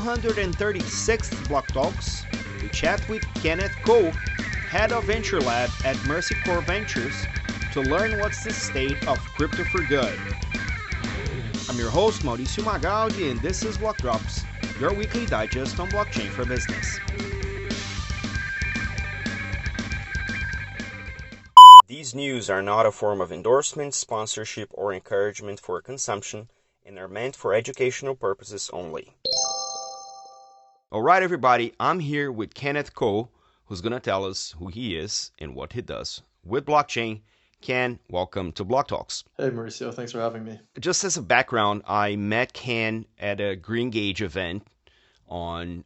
236th Block Talks, we chat with Kenneth Kou, head of Venture Lab at Mercy Core Ventures, to learn what's the state of crypto for good. I'm your host, Mauricio Magaldi, and this is Block Drops, your weekly digest on blockchain for business. These news are not a form of endorsement, sponsorship, or encouragement for consumption and are meant for educational purposes only. All right, everybody, I'm here with Kenneth Kou, who's going to tell us who he is and what he does with blockchain. Ken, welcome to Block Talks. Hey, Mauricio, thanks for having me. Just as a background, I met Ken at a Green Gage event on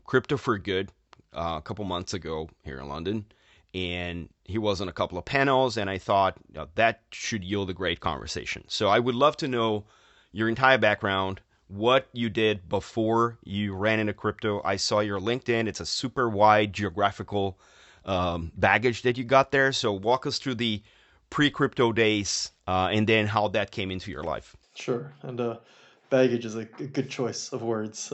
Crypto for Good a couple months ago here in London. And he was on a couple of panels, and I thought that should yield a great conversation. So I would love to know your entire background, what you did before you ran into crypto. I saw your LinkedIn. It's a super wide geographical baggage that you got there. So walk us through the pre-crypto days and then how that came into your life. Sure, and baggage is a good choice of words.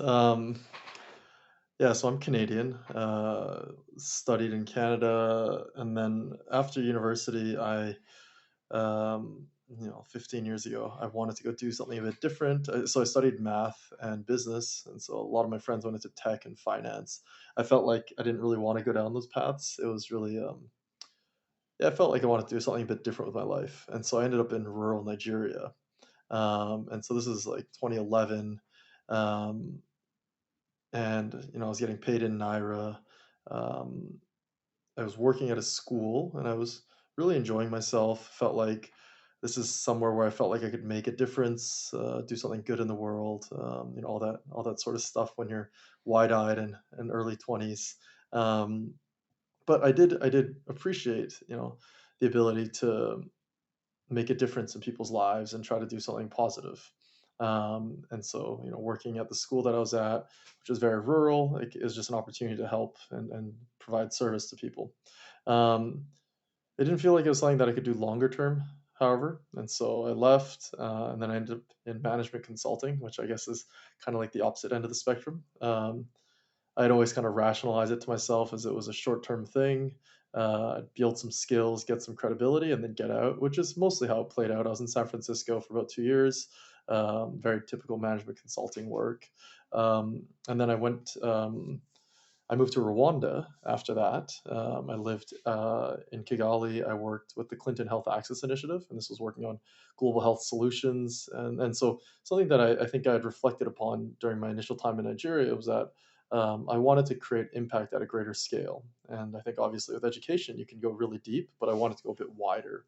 Yeah, so I'm Canadian, studied in Canada, and then after university, 15 years ago, I wanted to go do something a bit different. So I studied math and business, and so a lot of my friends went into tech and finance. I felt like I didn't really want to go down those paths. It was really, yeah, I felt like I wanted to do something a bit different with my life, and so I ended up in rural Nigeria. And so this is like 2011. Um, and I was getting paid in naira. Um, I was working at a school, and I was really enjoying myself. Felt like this is somewhere where I felt like I could make a difference, do something good in the world. All that sort of stuff when you're wide-eyed and early 20s. Um, but I did appreciate the ability to make a difference in people's lives and try to do something positive. And so, working at the school that I was at, which was very rural, like, it was just an opportunity to help and provide service to people. Um, it didn't feel like it was something that I could do longer term, however. And so I left, and then I ended up in management consulting, which I guess is kind of like the opposite end of the spectrum. I'd always kind of rationalize it to myself as it was a short term thing. Build some skills, get some credibility, and then get out, which is mostly how it played out. I was in San Francisco for about 2 years, very typical management consulting work. And then I moved to Rwanda after that. I lived in Kigali. I worked with the Clinton Health Access Initiative, and this was working on global health solutions. And so something that I think I had reflected upon during my initial time in Nigeria was that I wanted to create impact at a greater scale. And I think obviously with education, you can go really deep, but I wanted to go a bit wider.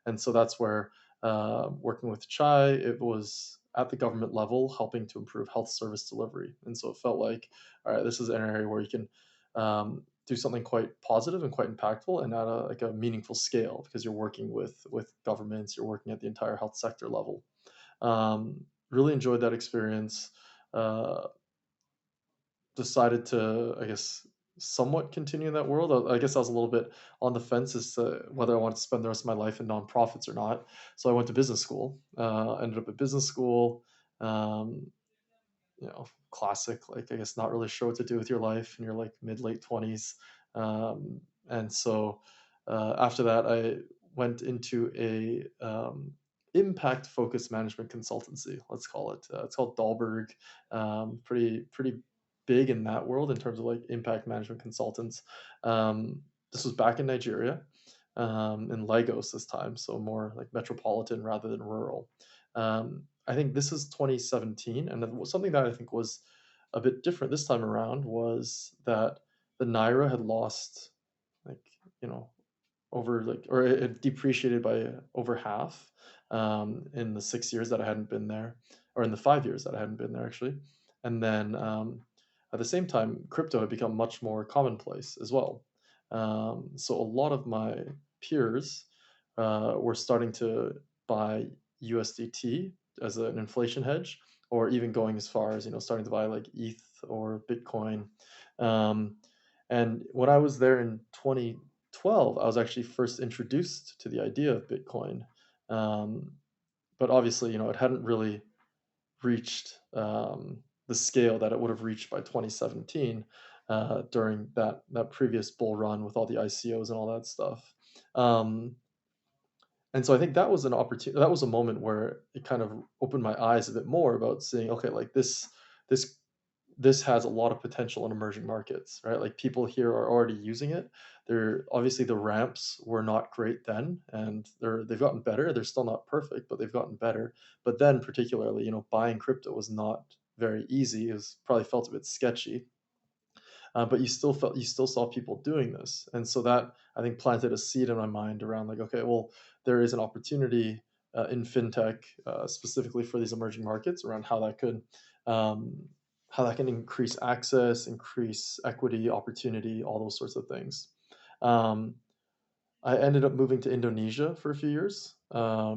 And so that's where working with Chai, it was at the government level, helping to improve health service delivery. And so it felt like, all right, this is an area where you can do something quite positive and quite impactful and at a meaningful scale, because you're working with governments, you're working at the entire health sector level. Really enjoyed that experience. Uh, Decided to, I guess, somewhat continue in that world. I guess I was a little bit on the fence as to whether I wanted to spend the rest of my life in nonprofits or not. So I went to business school. Ended up at business school. Um, Classic. Like, I guess not really sure what to do with your life in your like mid late 20s. And so after that, I went into a impact focused management consultancy. Let's call it. It's called Dahlberg. Pretty big in that world in terms of like impact management consultants. This was back in Nigeria, in Lagos this time, so more like metropolitan rather than rural. I think this is 2017, and something that I think was a bit different this time around was that the naira had lost, like, over like, or it had depreciated by over half in the 6 years that I hadn't been there, or in the 5 years that I hadn't been there actually. And then at the same time, crypto had become much more commonplace as well. So a lot of my peers were starting to buy USDT as an inflation hedge, or even going as far as starting to buy like ETH or Bitcoin. Um, and when I was there in 2012, I was actually first introduced to the idea of Bitcoin. Um, but obviously, it hadn't really reached the scale that it would have reached by 2017 during that previous bull run with all the ICOs and all that stuff. Um, and so I think that was an opportunity. That was a moment where it kind of opened my eyes a bit more about seeing, okay, like this this has a lot of potential in emerging markets, right? Like people here are already using it. They're obviously the ramps were not great then, and they've gotten better. They're still not perfect, but they've gotten better. But then, particularly, buying crypto was not very easy. It was probably felt a bit sketchy, but you still saw people doing this, and so that I think planted a seed in my mind around like, okay, well, there is an opportunity in fintech, specifically for these emerging markets, around um, how that can increase access, increase equity, opportunity, all those sorts of things. Um, I ended up moving to Indonesia for a few years. I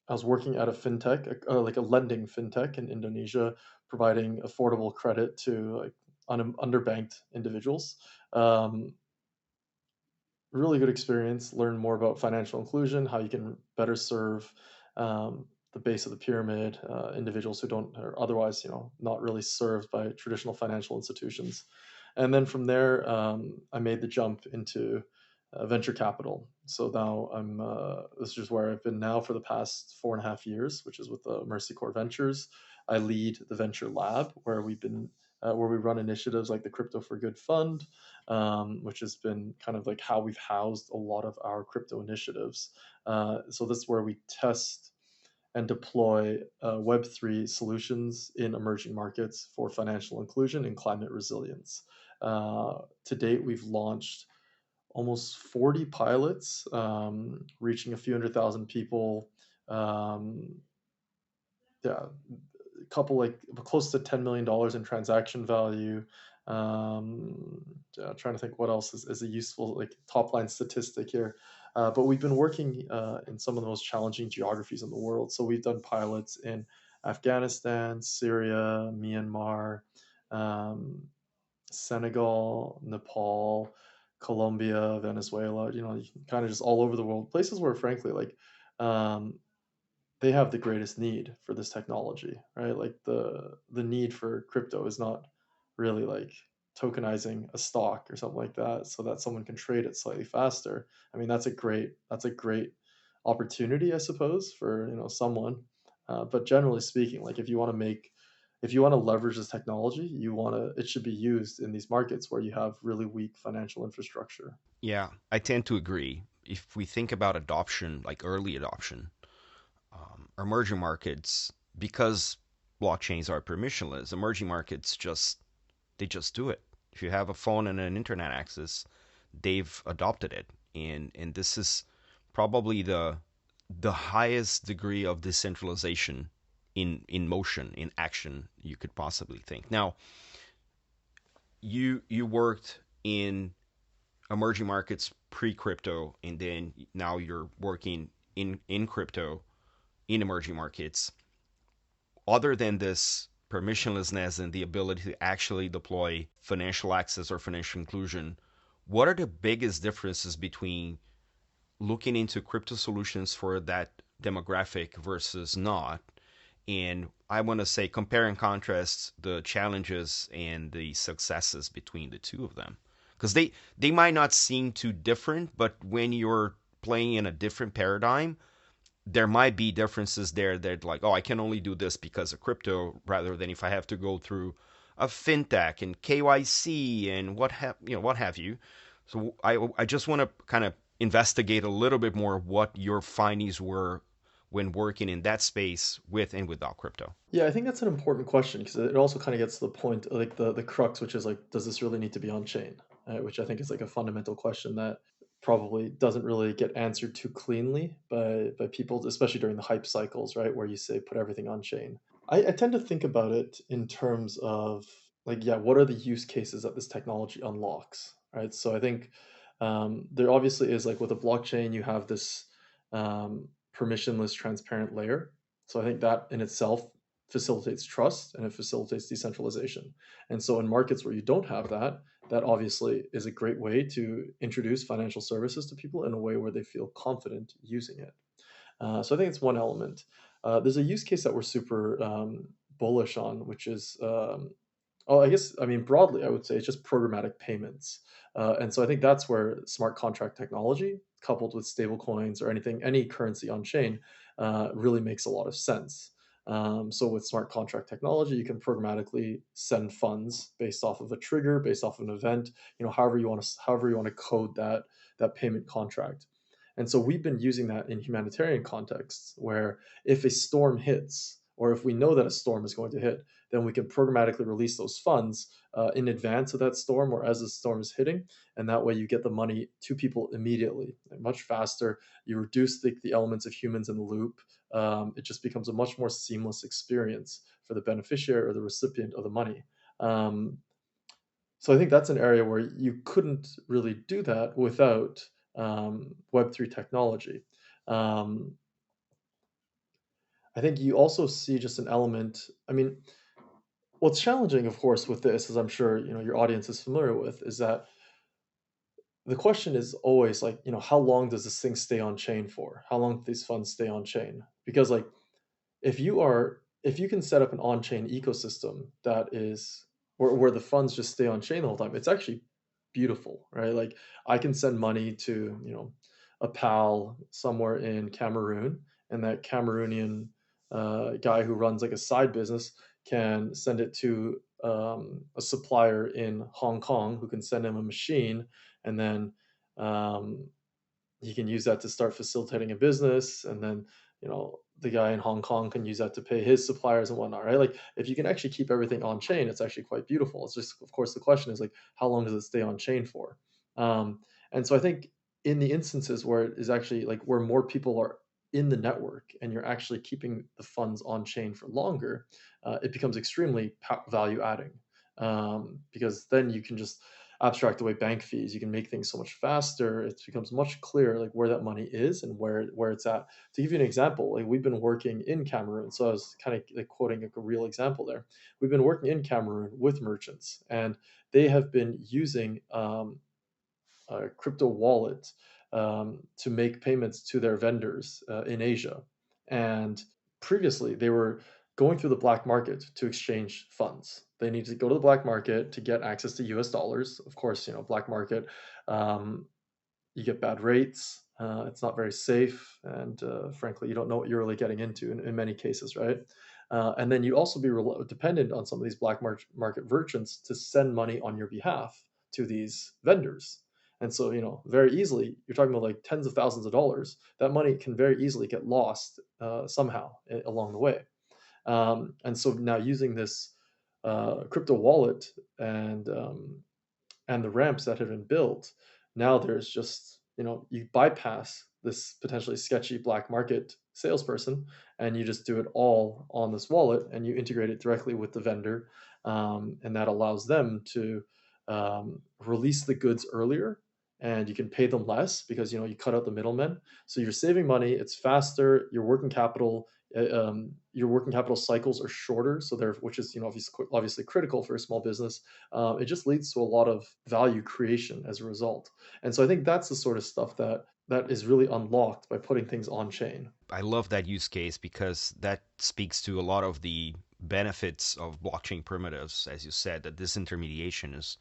was working at a fintech, like a lending fintech in Indonesia, providing affordable credit to like underbanked individuals. Um, Really good experience. Learn more about financial inclusion, how you can better serve the base of the pyramid, individuals who don't are otherwise, not really served by traditional financial institutions. And then from there, I made the jump into venture capital. So now this is where I've been now for the past 4.5 years, which is with Mercy Core Ventures. I lead the venture lab where we run initiatives like the Crypto for Good Fund, which has been kind of like how we've housed a lot of our crypto initiatives. So this is where we test and deploy Web3 solutions in emerging markets for financial inclusion and climate resilience. To date, we've launched almost 40 pilots, reaching a few 100,000 people. Um, yeah, a couple like close to $10 million in transaction value. Yeah, trying to think what else is a useful like top line statistic here. But we've been working in some of the most challenging geographies in the world. So we've done pilots in Afghanistan, Syria, Myanmar, um, Senegal, Nepal, Colombia, Venezuela. Kind of just all over the world, places where, frankly, like um, they have the greatest need for this technology, right? Like the need for crypto is not really like tokenizing a stock or something like that so that someone can trade it slightly faster. I mean, that's a great opportunity, I suppose, for someone. But generally speaking, like if you want to leverage this technology, it should be used in these markets where you have really weak financial infrastructure. Yeah, I tend to agree. If we think about adoption, like early adoption, emerging markets, because blockchains are permissionless, emerging markets just do it. If you have a phone and an internet access, they've adopted it, and this is probably the highest degree of decentralization in motion, in action, you could possibly think. Now, you worked in emerging markets pre-crypto, and then now you're working in crypto in emerging markets. Other than this permissionlessness and the ability to actually deploy financial access or financial inclusion, what are the biggest differences between looking into crypto solutions for that demographic versus not? And I want to say compare and contrast the challenges and the successes between the two of them, because they might not seem too different, but when you're playing in a different paradigm, there might be differences there that, like, oh, I can only do this because of crypto, rather than if I have to go through a fintech and KYC and what have you. So I just want to kind of investigate a little bit more what your findings were when working in that space with and without crypto. Yeah, I think that's an important question because it also kind of gets to the point, like the crux, which is like, does this really need to be on chain? Which I think is like a fundamental question that probably doesn't really get answered too cleanly by people, especially during the hype cycles, right? Where you say put everything on chain. I tend to think about it in terms of like, yeah, what are the use cases that this technology unlocks, right? So I think there obviously is like with a blockchain, you have this permissionless, transparent layer. So I think that in itself facilitates trust and it facilitates decentralization. And so in markets where you don't have that, that obviously is a great way to introduce financial services to people in a way where they feel confident using it. So I think it's one element. There's a use case that we're super bullish on, which is oh, I guess, I mean, broadly, I would say it's just programmatic payments. And so I think that's where smart contract technology, coupled with stable coins or anything, any currency on chain, really makes a lot of sense. So with smart contract technology, you can programmatically send funds based off of a trigger, based off of an event, however you want to code that payment contract. And so we've been using that in humanitarian contexts where if a storm hits, or if we know that a storm is going to hit, then we can programmatically release those funds in advance of that storm or as the storm is hitting. And that way you get the money to people immediately, much faster. You reduce the elements of humans in the loop. It just becomes a much more seamless experience for the beneficiary or the recipient of the money. Um, so I think that's an area where you couldn't really do that without Web3 technology. Um, I think you also see just an element. I mean, what's challenging, of course, with this, as I'm sure your audience is familiar with, is that the question is always like, how long does this thing stay on chain for? How long do these funds stay on chain? Because like if you can set up an on-chain ecosystem that is where the funds just stay on chain the whole time, it's actually beautiful, right? Like I can send money to, a pal somewhere in Cameroon, and that Cameroonian guy who runs like a side business can send it to a supplier in Hong Kong who can send him a machine, and then um, he can use that to start facilitating a business, and then the guy in Hong Kong can use that to pay his suppliers and whatnot, right? Like if you can actually keep everything on chain, it's actually quite beautiful. It's just, of course, the question is like, how long does it stay on chain for? um, and so I think in the instances where it is actually like where more people are in the network and you're actually keeping the funds on chain for longer, it becomes extremely value adding, because then you can just abstract away bank fees. You can make things so much faster. It becomes much clearer like where that money is and where it's at. To give you an example, like we've been working in Cameroon, so I was kind of like quoting like a real example there. We've been working in Cameroon with merchants, and they have been using a crypto wallet to make payments to their vendors in Asia. And previously, they were going through the black market to exchange funds. They need to go to the black market to get access to US dollars. Of course, black market, um, you get bad rates. It's not very safe, and frankly, you don't know what you're really getting into in many cases, right? And then you also be dependent on some of these black market merchants to send money on your behalf to these vendors. And so, very easily, you're talking about like tens of thousands of dollars. That money can very easily get lost somehow along the way. And so now using this crypto wallet and the ramps that have been built, now there's just, you bypass this potentially sketchy black market salesperson, and you just do it all on this wallet and you integrate it directly with the vendor. And that allows them to release the goods earlier, and you can pay them less because you cut out the middlemen. So you're saving money, it's faster, your working capital cycles are shorter, so they're which is obviously critical for a small business. It just leads to a lot of value creation as a result. And so I think that's the sort of stuff that is really unlocked by putting things on chain. I love that use case because that speaks to a lot of the benefits of blockchain primitives. As you said, that disintermediation is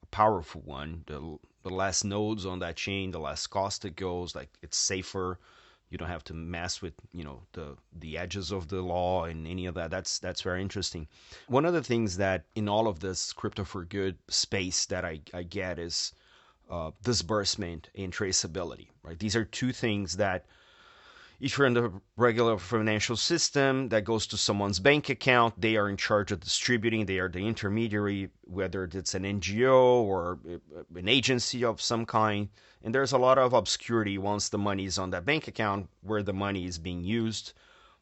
a powerful one. The less nodes on that chain, the less cost it goes. Like it's safer. You don't have to mess with the edges of the law and any of that. That's very interesting. One of the things that in all of this crypto for good space that I get is disbursement and traceability. Right, these are two things that if you're in the regular financial system that goes to someone's bank account, they are in charge of distributing. They are the intermediary, whether it's an NGO or an agency of some kind. And there's a lot of obscurity once the money is on that bank account where the money is being used.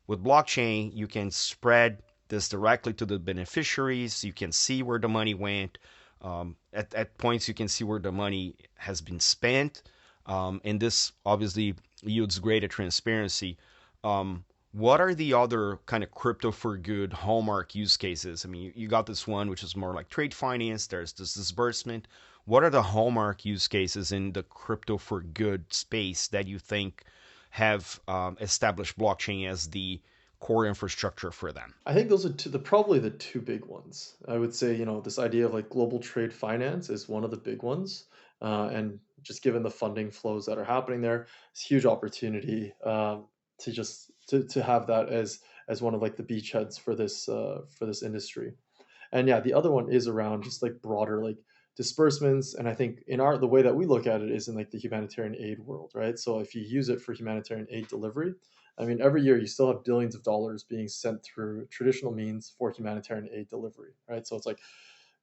With blockchain, you can spread this directly to the beneficiaries. You can see where the money went. At points, you can see where the money has been spent. And this obviously yields greater transparency. What are the other kind of crypto for good hallmark use cases? I mean, you got this one, which is more like trade finance. There's this disbursement. What are the hallmark use cases in the crypto for good space that you think have established blockchain as the core infrastructure for them? I think those are probably the two big ones. I would say, this idea of like global trade finance is one of the big ones. And just given the funding flows that are happening there, it's a huge opportunity to just to have that as one of like the beachheads for this industry. And yeah, the other one is around just like broader like disbursements. And I think in the way that we look at it is in like the humanitarian aid world, right? So if you use it for humanitarian aid delivery, I mean, every year you still have billions of dollars being sent through traditional means for humanitarian aid delivery, right? So it's like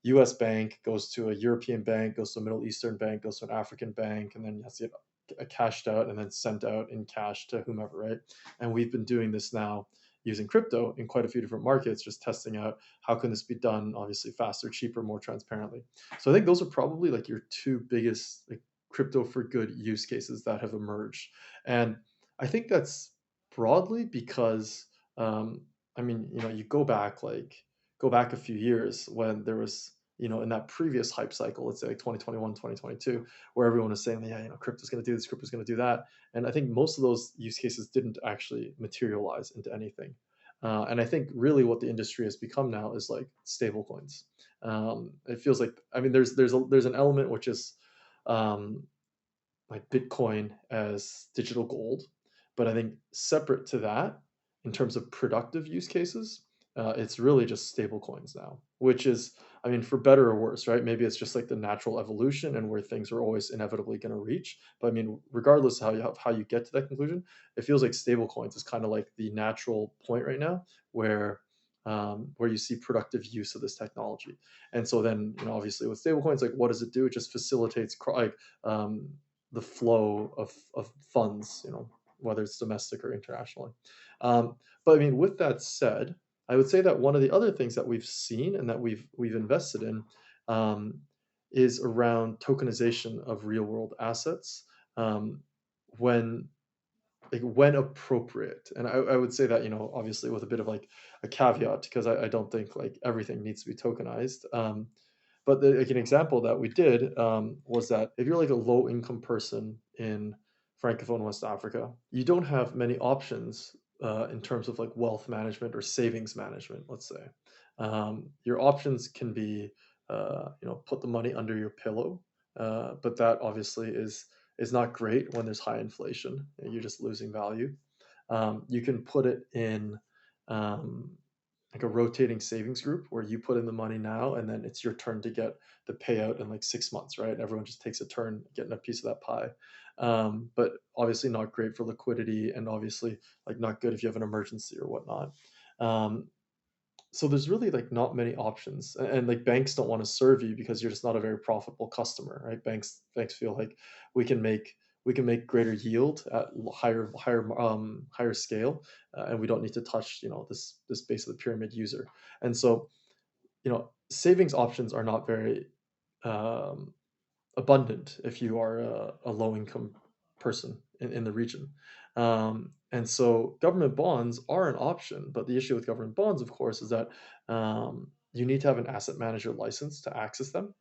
US bank goes to a European bank, goes to a Middle Eastern bank, goes to an African bank, and then you have to get cashed out and then sent out in cash to whomever, right? And we've been doing this now using crypto in quite a few different markets, just testing out how can this be done, obviously faster, cheaper, more transparently. So I think those are probably like your two biggest like crypto for good use cases that have emerged. And I think that's broadly because I mean, you go back a few years when there was, in that previous hype cycle, let's say like 2021, 2022, where everyone was saying, yeah, crypto's going to do this, crypto's going to do that. And I think most of those use cases didn't actually materialize into anything. And I think really what the industry has become now is like stable coins. It feels like, I mean, there's an element which is um, like Bitcoin as digital gold. But I think separate to that, in terms of productive use cases, it's really just stable coins now, which is, I mean, for better or worse, right? Maybe it's just like the natural evolution and where things are always inevitably going to reach. But I mean, regardless of how you get to that conclusion, it feels like stable coins is kind of like the natural point right now where you see productive use of this technology. And so then, obviously with stablecoins, like what does it do? It just facilitates the flow of funds, whether it's domestic or internationally. But I mean, with that said, I would say that one of the other things that we've seen and that we've invested in um, is around tokenization of real world assets um, when when appropriate. And I would say that, obviously with a bit of like a caveat, because I don't think like everything needs to be tokenized. But like an example that we did was that if you're like a low income person in Francophone West Africa, you don't have many options in terms of like wealth management or savings management, let's say. Your options can be, put the money under your pillow, but that obviously is not great when there's high inflation. You're just losing value. You can put it in um, like a rotating savings group where you put in the money now and then it's your turn to get the payout in like 6 months, right? Everyone just takes a turn getting a piece of that pie. But obviously not great for liquidity and obviously like not good if you have an emergency or whatnot. Um, so there's really like not many options like banks don't want to serve you because you're just not a very profitable customer, right? Banks feel like we can make we can make greater yield at higher scale, and we don't need to touch this base of the pyramid user. And so savings options are not very um, abundant if you are a low income person in the region. And so government bonds are an option, but the issue with government bonds, of course, is that you need to have an asset manager license to access them.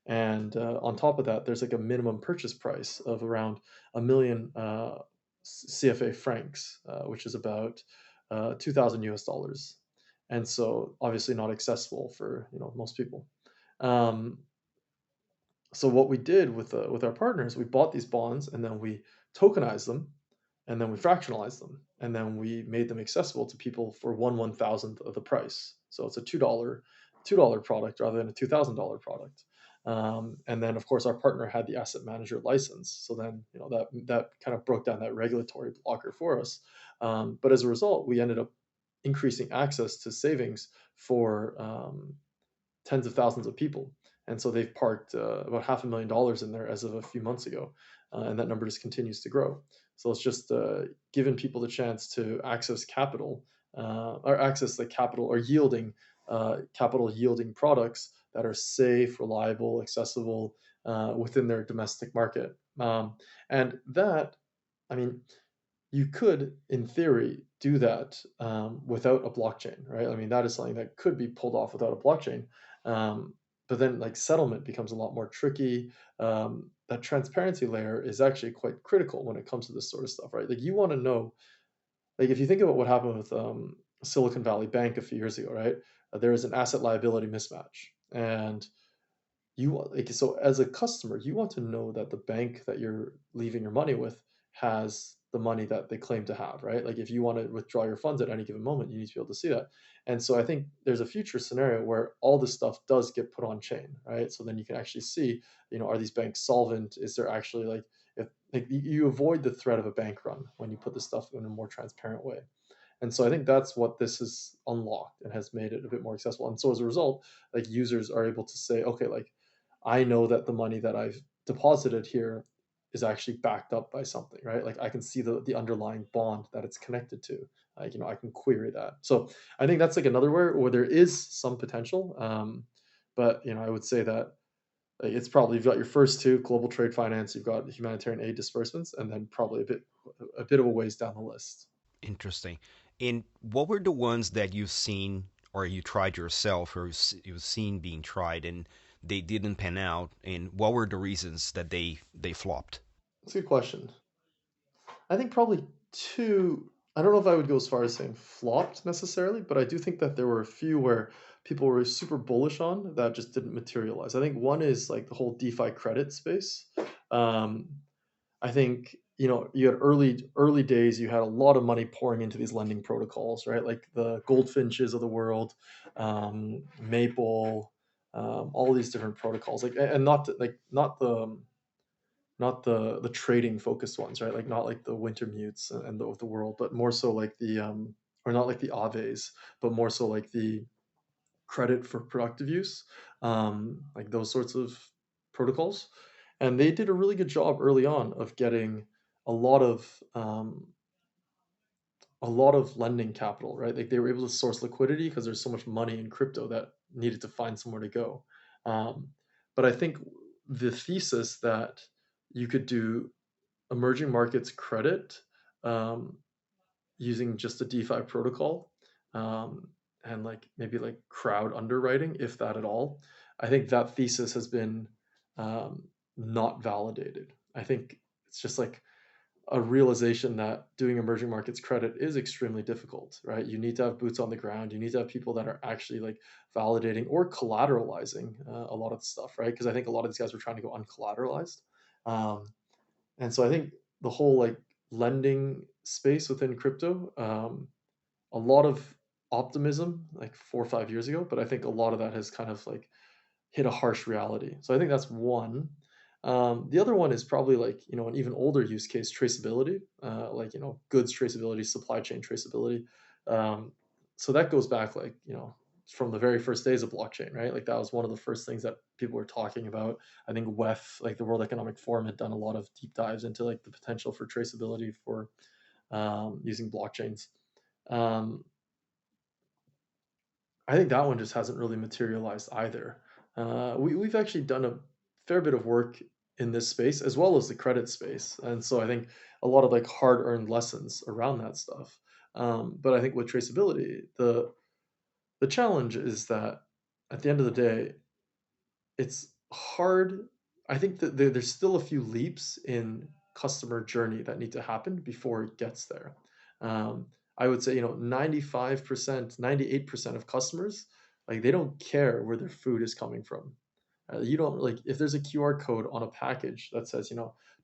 And on top of that, there's like a minimum purchase price of around a million CFA francs, which is about 2,000 US dollars. And so obviously not accessible for most people. Um, so what we did with our partners, we bought these bonds and then we tokenized them, and then we fractionalized them, and then we made them accessible to people for 1/1000th of the price. So it's a $2 product rather than a $2,000 product. And then of course our partner had the asset manager license, so then that kind of broke down that regulatory blocker for us. But as a result, we ended up increasing access to savings for tens of thousands of people. And so they've parked about $500,000 in there as of a few months ago. And that number just continues to grow. So it's just giving people the chance to access capital or access the capital or capital yielding products that are safe, reliable, accessible within their domestic market. And that, I mean, you could, in theory, do that without a blockchain, right? I mean, that is something that could be pulled off without a blockchain. But then, like, settlement becomes a lot more tricky. That transparency layer is actually quite critical when it comes to this sort of stuff, right? Like, you want to know, like if you think about what happened with Silicon Valley Bank a few years ago, right? There is an asset liability mismatch, and like, so as a customer, you want to know that the bank that you're leaving your money with has the money that they claim to have, right? Like if you want to withdraw your funds at any given moment, you need to be able to see that. And so I think there's a future scenario where all this stuff does get put on chain, right? So then you can actually see, are these banks solvent? Is there actually like, if like you avoid the threat of a bank run when you put this stuff in a more transparent way. And so I think that's what this has unlocked and has made it a bit more accessible. And so as a result, like users are able to say, okay, like I know that the money that I've deposited here is actually backed up by something, right? Like I can see the underlying bond that it's connected to. Like, I can query that. So I think that's like another where there is some potential. But I would say that like, it's probably you've got your first two, global trade finance, you've got humanitarian aid disbursements, and then probably a bit of a ways down the list. Interesting. And what were the ones that you've seen or you tried yourself or you've seen being tried and they didn't pan out? And what were the reasons that they flopped? That's a good question. I think probably two. I don't know if I would go as far as saying flopped necessarily, but I do think that there were a few where people were super bullish on that just didn't materialize. I think one is like the whole DeFi credit space. Um, I think you had early days. You had a lot of money pouring into these lending protocols, right? Like the Goldfinches of the world, Maple, all these different protocols. Like and not the trading focused ones, right? Like not like the Wintermutes and the world, but more so like the or not like the Aves, but more so like the credit for productive use, like those sorts of protocols. And they did a really good job early on of getting a lot of um, a lot of lending capital, right? Like they were able to source liquidity because there's so much money in crypto that needed to find somewhere to go. Um, but I think the thesis that you could do emerging markets credit um, using just a DeFi protocol um, and like maybe like crowd underwriting, if that at all. I think that thesis has been um, not validated. I think it's just like a realization that doing emerging markets credit is extremely difficult, right? You need to have boots on the ground. You need to have people that are actually like validating or collateralizing a lot of the stuff, right? Because I think a lot of these guys were trying to go uncollateralized. Um, and so I think the whole like lending space within crypto, a lot of optimism like 4 or 5 years ago, but I think a lot of that has kind of like hit a harsh reality. So I think that's one. The other one is probably like an even older use case, traceability, like goods traceability, supply chain traceability. Um, so that goes back like from the very first days of blockchain, right? Like that was one of the first things that people were talking about. I think WEF, like the World Economic Forum, had done a lot of deep dives into like the potential for traceability for using blockchains. Um, I think that one just hasn't really materialized either. We've actually done a fair bit of work in this space as well as the credit space, and so I think a lot of like hard-earned lessons around that stuff. But I think with traceability, the challenge is that at the end of the day, it's hard. I think that there's still a few leaps in customer journey that need to happen before it gets there. Um, I would say 95%, 98% of customers like they don't care where their food is coming from. You don't like if there's a QR code on a package that says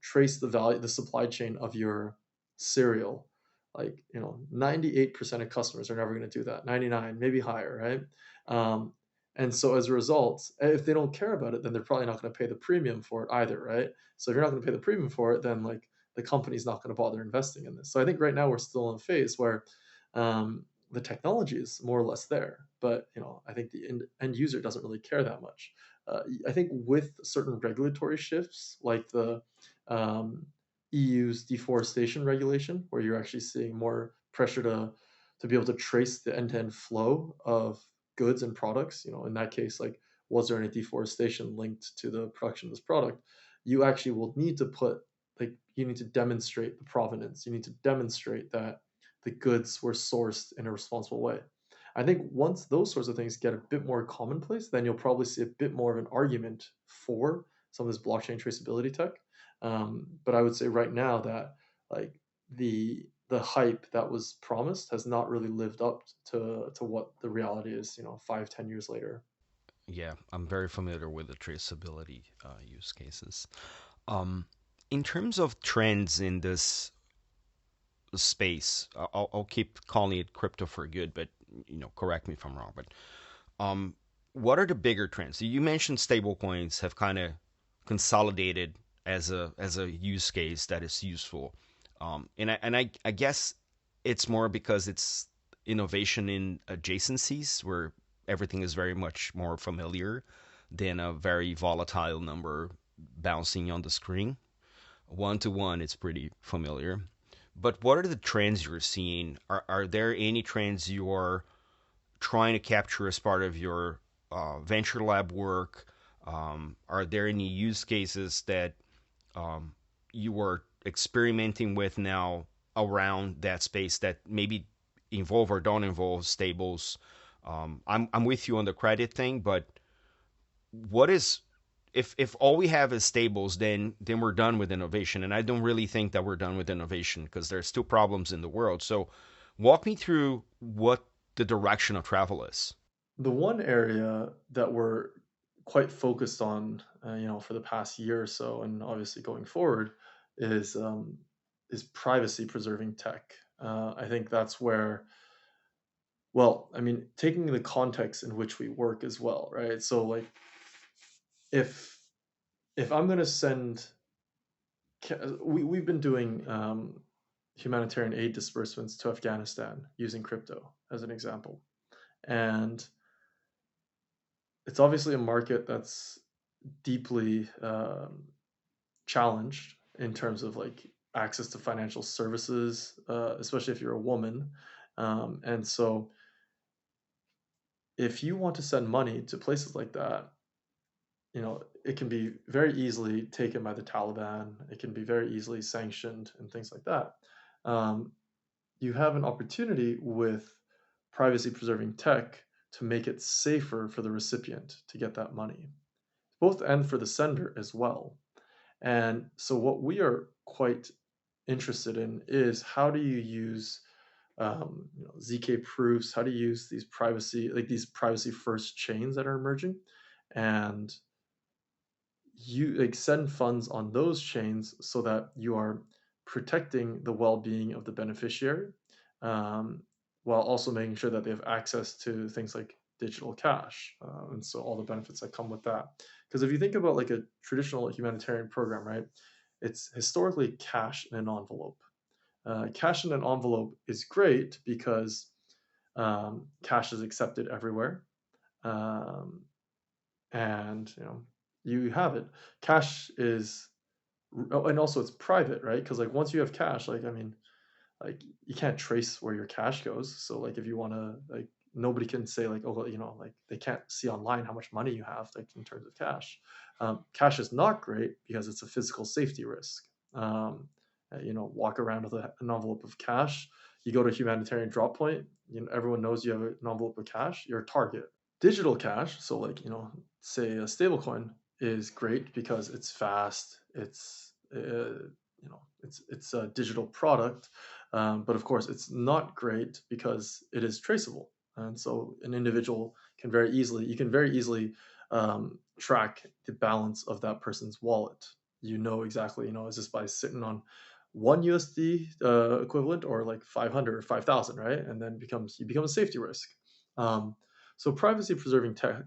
trace the value, the supply chain of your cereal. Like 98% of customers are never going to do that. 99, maybe higher, right? Um, and so as a result, if they don't care about it, then they're probably not going to pay the premium for it either, right? So if you're not going to pay the premium for it, then like the company's not going to bother investing in this. So I think right now we're still in a phase where the technology is more or less there, but I think the end user doesn't really care that much. I think with certain regulatory shifts, like the um, EU's deforestation regulation, where you're actually seeing more pressure to be able to trace the end-to-end flow of goods and products. In that case, like was there any deforestation linked to the production of this product? You actually will need to put like you need to demonstrate the provenance. You need to demonstrate that the goods were sourced in a responsible way. I think once those sorts of things get a bit more commonplace, then you'll probably see a bit more of an argument for some of this blockchain traceability tech. But I would say right now that like the the hype that was promised has not really lived up to what the reality is, 5, 10 years later. Yeah, I'm very familiar with the traceability use cases. Um, in terms of trends in this space, I'll keep calling it crypto for good, but correct me if I'm wrong. But um, what are the bigger trends? You mentioned stablecoins have kind of consolidated as a use case that is useful, and I guess it's more because it's innovation in adjacencies where everything is very much more familiar than a very volatile number bouncing on the screen. One to one, it's pretty familiar. But what are the trends you're seeing? Are there any trends you're trying to capture as part of your venture lab work? Are there any use cases that um, you are experimenting with now around that space that maybe involve or don't involve stables? I'm with you on the credit thing, but what is if all we have is stables, then we're done with innovation, and I don't really think that we're done with innovation because there's still problems in the world. So, walk me through what the direction of travel is. The one area that we're quite focused on, for the past year or so, and obviously going forward, is privacy preserving tech. I think that's where, well, I mean, taking the context in which we work as well, right? So, like, if I'm going to send, we've been doing humanitarian aid disbursements to Afghanistan using crypto as an example, and it's obviously a market that's deeply challenged in terms of like access to financial services, especially if you're a woman. And so, if you want to send money to places like that, it can be very easily taken by the Taliban. It can be very easily sanctioned and things like that. Um, you have an opportunity with privacy preserving tech to make it safer for the recipient to get that money, both and for the sender as well. And so, what we are quite interested in is how do you use ZK proofs? How do you use these privacy first chains that are emerging, and you like send funds on those chains so that you are protecting the well-being of the beneficiary, um, while also making sure that they have access to things like digital cash, and so all the benefits that come with that. Because if you think about like a traditional humanitarian program, right, it's historically cash in an envelope. Cash in an envelope is great because cash is accepted everywhere, um, and you have it. Cash is, oh, and also it's private, right? Because like once you have cash, like I mean, like you can't trace where your cash goes. So like if you want to like nobody can say like, oh well, like they can't see online how much money you have like in terms of cash. Cash is not great because it's a physical safety risk. Walk around with an envelope of cash. You go to a humanitarian drop point. Everyone knows you have an envelope of cash. You're a target. Digital cash, so like say a stablecoin is great because it's fast. It's a digital product, but of course it's not great because it is traceable, and so an individual can very easily you can very easily track the balance of that person's wallet. Exactly, is this by sitting on one USD equivalent or like 500 or 5,000, right? And then you become a safety risk. Um, so privacy preserving tech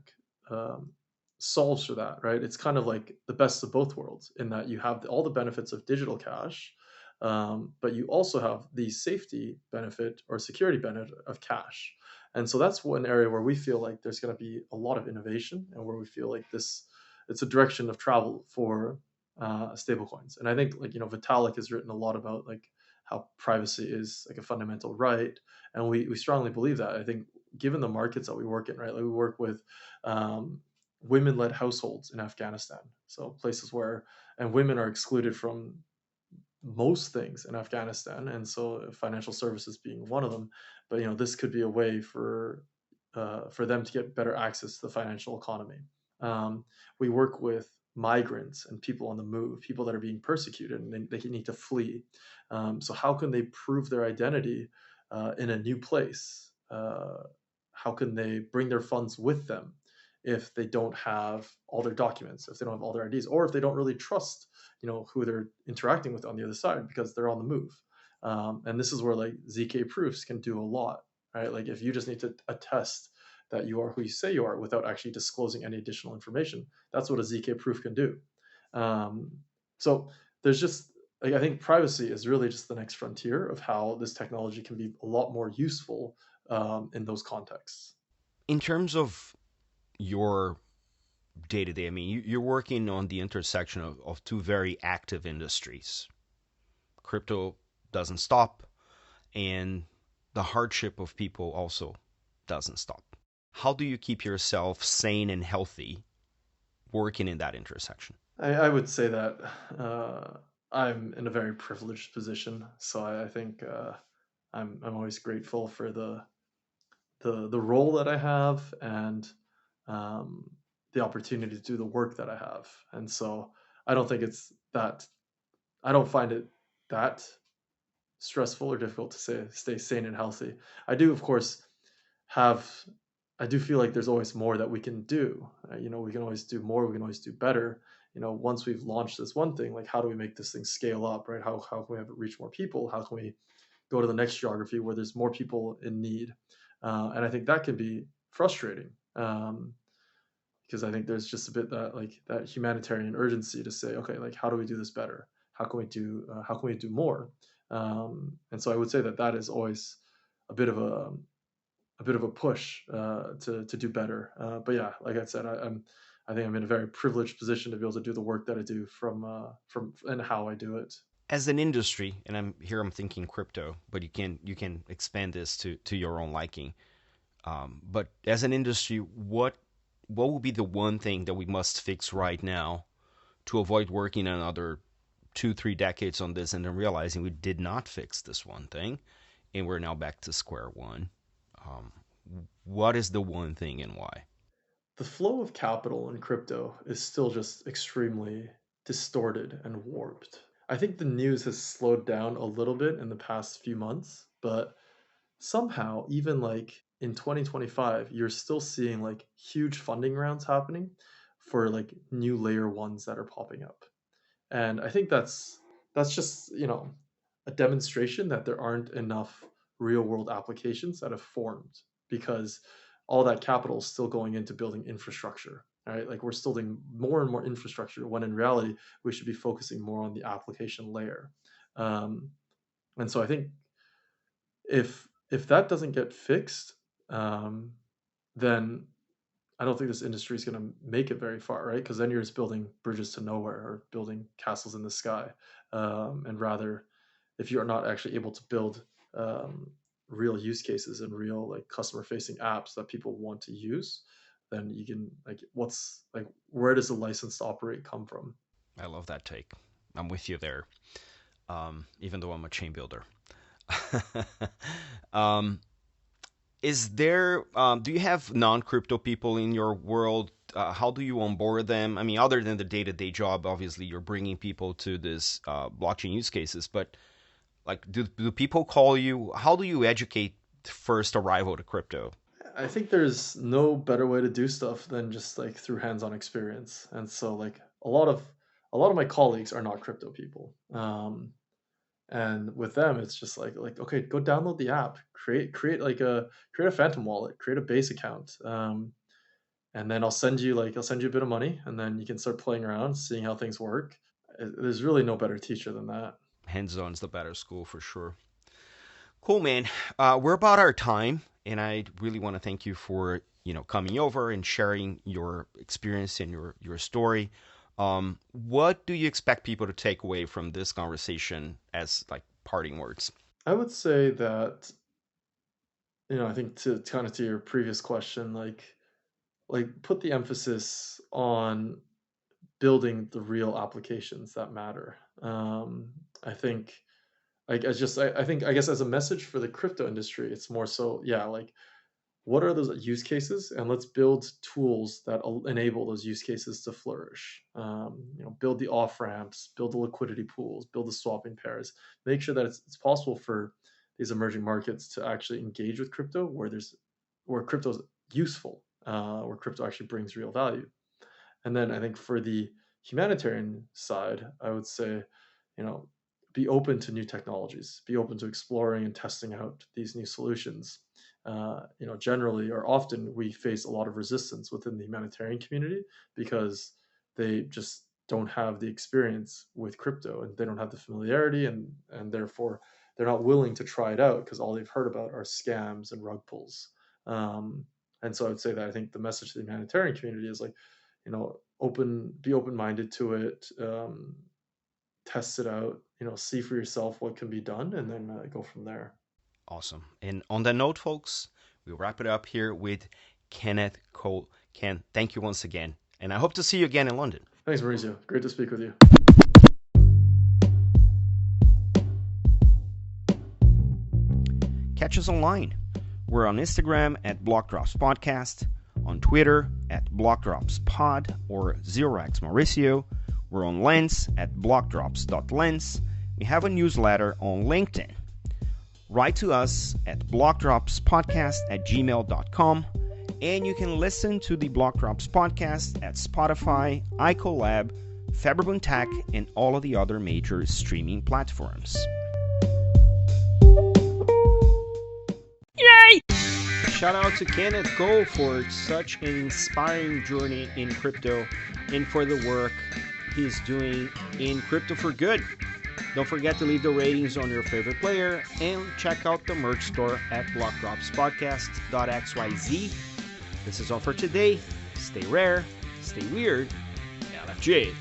solves for that, right? It's kind of like the best of both worlds in that you have all the benefits of digital cash, but you also have the safety benefit or security benefit of cash. And so that's one area where we feel like there's going to be a lot of innovation, and where we feel like it's a direction of travel for stablecoins. And I think like Vitalik has written a lot about like how privacy is like a fundamental right, and we strongly believe that. I think given the markets that we work in, right? Like we work with women-led households in Afghanistan, so places where and women are excluded from most things in Afghanistan, and so financial services being one of them. But this could be a way for them to get better access to the financial economy. We work with migrants and people on the move, people that are being persecuted and they need to flee. So how can they prove their identity in a new place? How can they bring their funds with them if they don't have all their documents, if they don't have all their IDs, or if they don't really trust, who they're interacting with on the other side because they're on the move? And this is where like ZK proofs can do a lot, right? Like if you just need to attest that you are who you say you are without actually disclosing any additional information, that's what a ZK proof can do. Um, so there's just like I think privacy is really just the next frontier of how this technology can be a lot more useful in those contexts. In terms of your day to day, I mean, you're working on the intersection of two very active industries. Crypto doesn't stop, and the hardship of people also doesn't stop. How do you keep yourself sane and healthy working in that intersection? I would say that I'm in a very privileged position, so I think I'm always grateful for the role that I have and um, the opportunity to do the work that I have. And so I don't think it's that I don't find it that stressful or difficult to say stay sane and healthy. I do, of course, have I do feel like there's always more that we can do. We can always do more. We can always do better. Once we've launched this one thing, like how do we make this thing scale up, right? How can we have it reach more people? How can we go to the next geography where there's more people in need? And I think that can be frustrating because I think there's just a bit that like that humanitarian urgency to say, okay, like how do we do this better? How can we do more? And so I would say that that is always a bit of a push to do better. But yeah, like I said, I think I'm in a very privileged position to be able to do the work that I do from and how I do it. As an industry, and I'm thinking crypto, but you can expand this to your own liking. But as an industry, what would be the one thing that we must fix right now to avoid working another 2, 3 decades on this and then realizing we did not fix this one thing and we're now back to square one? Um, what is the one thing and why? The flow of capital in crypto is still just extremely distorted and warped. I think the news has slowed down a little bit in the past few months, but somehow, even like in 2025, you're still seeing like huge funding rounds happening for like new layer ones that are popping up. And I think that's just, a demonstration that there aren't enough real world applications that have formed because all that capital is still going into building infrastructure. Right? Like we're still doing more and more infrastructure when in reality we should be focusing more on the application layer. Um, and so I think if that doesn't get fixed, um, then I don't think this industry is going to make it very far, right? Because then you're just building bridges to nowhere or building castles in the sky. And rather, if you are not actually able to build real use cases and real like customer facing apps that people want to use, then you can like what's like where does the license to operate come from? I love that take. I'm with you there, even though I'm a chain builder. um, is there? Do you have non-crypto people in your world? How do you onboard them? I mean, other than the day-to-day job, obviously you're bringing people to this blockchain use cases, but like, do people call you? How do you educate first arrival to crypto? I think there's no better way to do stuff than just like through hands-on experience. And so like a lot of my colleagues are not crypto people. And with them it's just like okay, go download the app, create a phantom wallet, create a base account. And then I'll send you a bit of money and then you can start playing around, seeing how things work. There's really no better teacher than that. Hands-on is the better school for sure. Cool, man. We're about our time, and I really want to thank you for coming over and sharing your experience and your story. What do you expect people to take away from this conversation as like parting words? I would say that, I think to kind of to your previous question, like put the emphasis on building the real applications that matter. I think I think I guess as a message for the crypto industry, it's more so, yeah, like what are those use cases, and let's build tools that enable those use cases to flourish. Build the off ramps, build the liquidity pools, build the swapping pairs. Make sure that it's possible for these emerging markets to actually engage with crypto where crypto is useful, where crypto actually brings real value. And then I think for the humanitarian side, I would say, be open to new technologies, be open to exploring and testing out these new solutions. Generally or often we face a lot of resistance within the humanitarian community because they just don't have the experience with crypto and they don't have the familiarity, and therefore they're not willing to try it out because all they've heard about are scams and rug pulls. And so I would say that I think the message to the humanitarian community is like, be open-minded to it, test it out, see for yourself what can be done, and then go from there. Awesome. And on that note, folks, we'll wrap it up here with Kenneth Kou. Ken, thank you once again. And I hope to see you again in London. Thanks, Mauricio. Great to speak with you. Catch us online. We're on Instagram at BlockTalks Podcast, on Twitter at BlockTalksPod or 0x Mauricio. We're on Lens at blockdrops.lens. We have a newsletter on LinkedIn. Write to us at blockdropspodcast@gmail.com, and you can listen to the BlockDrops podcast at Spotify, iColab, Faberbun Tech, and all of the other major streaming platforms. Yay! Shout out to Kenneth Kou for such an inspiring journey in crypto and for the work he's doing in Crypto for Good. Don't forget to leave the ratings on your favorite player and check out the merch store at blockdropspodcast.xyz. This is all for today. Stay rare, stay weird, LFG.